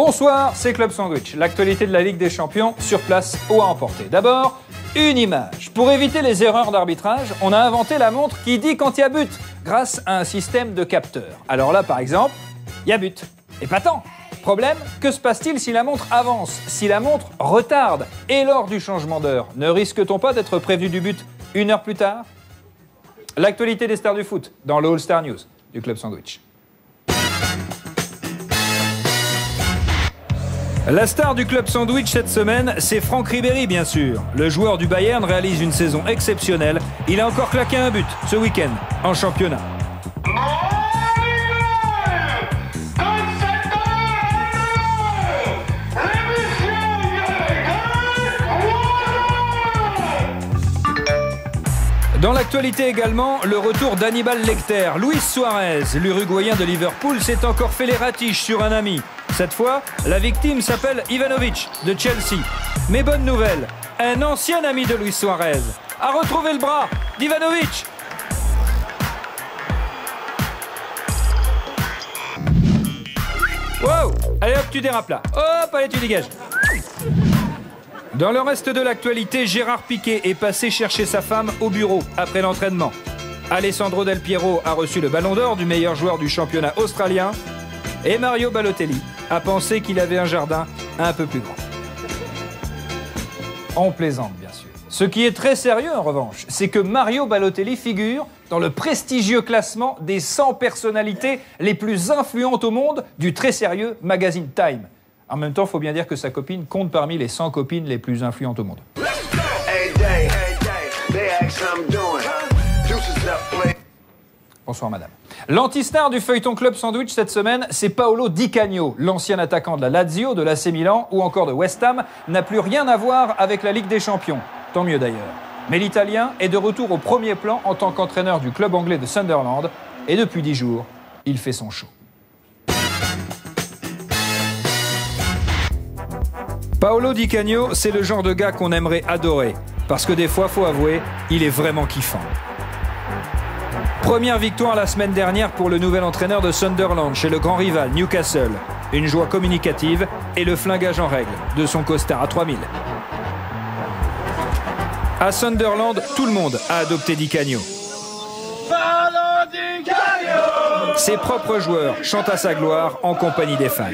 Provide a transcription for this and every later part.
Bonsoir, c'est Club Sandwich. L'actualité de la Ligue des Champions sur place ou à emporter. D'abord, une image. Pour éviter les erreurs d'arbitrage, on a inventé la montre qui dit quand il y a but, grâce à un système de capteurs. Alors là, par exemple, il y a but. Et pas tant. Problème, que se passe-t-il si la montre avance, si la montre retarde? Et lors du changement d'heure, ne risque-t-on pas d'être prévenu du but une heure plus tard? L'actualité des stars du foot dans le All-Star News du Club Sandwich. La star du Club Sandwich cette semaine, c'est Franck Ribéry, bien sûr. Le joueur du Bayern réalise une saison exceptionnelle. Il a encore claqué un but ce week-end en championnat. Dans l'actualité également, le retour d'Hannibal Lecter. Luis Suarez, l'Uruguayen de Liverpool, s'est encore fait les ratiches sur un ami. Cette fois, la victime s'appelle Ivanovic de Chelsea. Mais bonne nouvelle, un ancien ami de Luis Suarez a retrouvé le bras d'Ivanovic. Wow! Allez hop, tu dérapes là. Hop, allez, tu dégages. Dans le reste de l'actualité, Gérard Piqué est passé chercher sa femme au bureau après l'entraînement. Alessandro Del Piero a reçu le ballon d'or du meilleur joueur du championnat australien. Et Mario Balotelli a pensé qu'il avait un jardin un peu plus grand. On plaisante, bien sûr. Ce qui est très sérieux, en revanche, c'est que Mario Balotelli figure dans le prestigieux classement des 100 personnalités les plus influentes au monde du très sérieux magazine Time. En même temps, il faut bien dire que sa copine compte parmi les 100 copines les plus influentes au monde. Bonsoir madame. L'antistar du feuilleton Club Sandwich cette semaine, c'est Paolo Di Canio. L'ancien attaquant de la Lazio, de l'AC Milan ou encore de West Ham n'a plus rien à voir avec la Ligue des Champions. Tant mieux d'ailleurs. Mais l'Italien est de retour au premier plan en tant qu'entraîneur du club anglais de Sunderland. Et depuis 10 jours, il fait son show. Paolo Di Canio, c'est le genre de gars qu'on aimerait adorer. Parce que des fois, faut avouer, il est vraiment kiffant. Première victoire la semaine dernière pour le nouvel entraîneur de Sunderland chez le grand rival Newcastle. Une joie communicative et le flingage en règle de son costard à 3000. À Sunderland, tout le monde a adopté Di Canio. Ses propres joueurs chantent à sa gloire en compagnie des fans.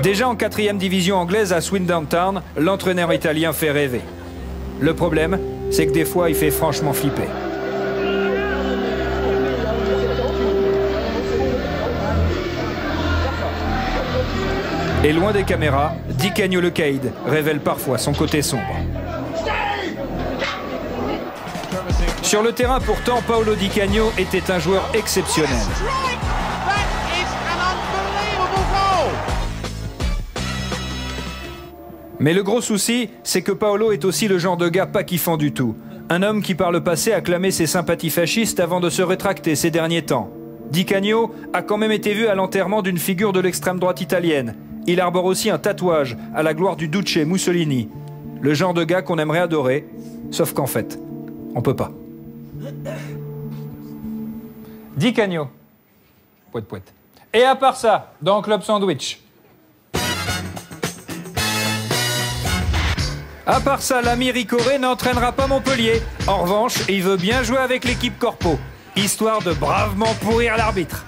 Déjà en 4e division anglaise à Swindon Town, l'entraîneur italien fait rêver. Le problème, c'est que des fois, il fait franchement flipper. Et loin des caméras, Di Canio le Caïd révèle parfois son côté sombre. Sur le terrain pourtant, Paolo Di Canio était un joueur exceptionnel. Mais le gros souci, c'est que Paolo est aussi le genre de gars pas kiffant du tout. Un homme qui par le passé a clamé ses sympathies fascistes avant de se rétracter ces derniers temps. Di Canio a quand même été vu à l'enterrement d'une figure de l'extrême droite italienne. Il arbore aussi un tatouage à la gloire du Duce Mussolini. Le genre de gars qu'on aimerait adorer, sauf qu'en fait, on peut pas. Di Canio. Pouette pouette. Et à part ça, dans Club Sandwich. À part ça, l'ami Ricoré n'entraînera pas Montpellier. En revanche, il veut bien jouer avec l'équipe Corpo, histoire de bravement pourrir l'arbitre.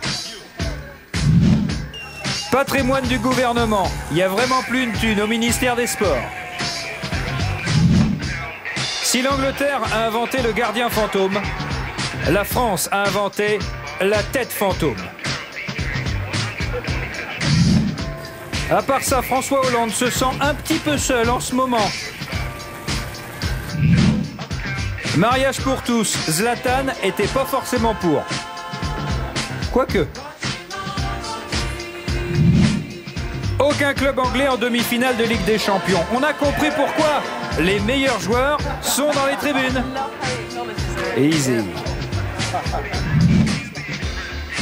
Patrimoine du gouvernement, il n'y a vraiment plus une thune au ministère des Sports. Si l'Angleterre a inventé le gardien fantôme, la France a inventé la tête fantôme. À part ça, François Hollande se sent un petit peu seul en ce moment. Mariage pour tous, Zlatan était pas forcément pour. Quoique. Aucun club anglais en demi-finale de Ligue des Champions. On a compris pourquoi. Les meilleurs joueurs sont dans les tribunes. Easy.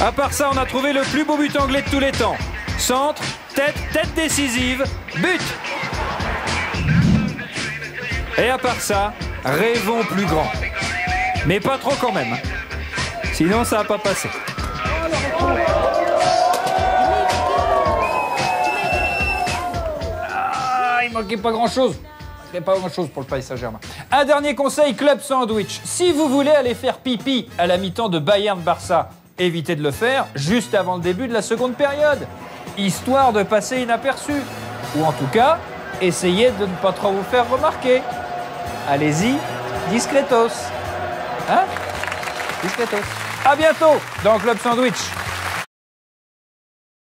À part ça, on a trouvé le plus beau but anglais de tous les temps. Centre, tête décisive, but. Et à part ça, rêvons plus grand. Mais pas trop quand même. Sinon, ça va pas passer. marqué pas grand-chose. Pas grand-chose pour le Paris Saint-Germain. Un dernier conseil, club sandwich. Si vous voulez aller faire pipi à la mi-temps de Bayern-Barça, évitez de le faire juste avant le début de la seconde période, histoire de passer inaperçu. Ou en tout cas, essayez de ne pas trop vous faire remarquer. Allez-y, discretos. Hein? Discretos. À bientôt dans Club Sandwich.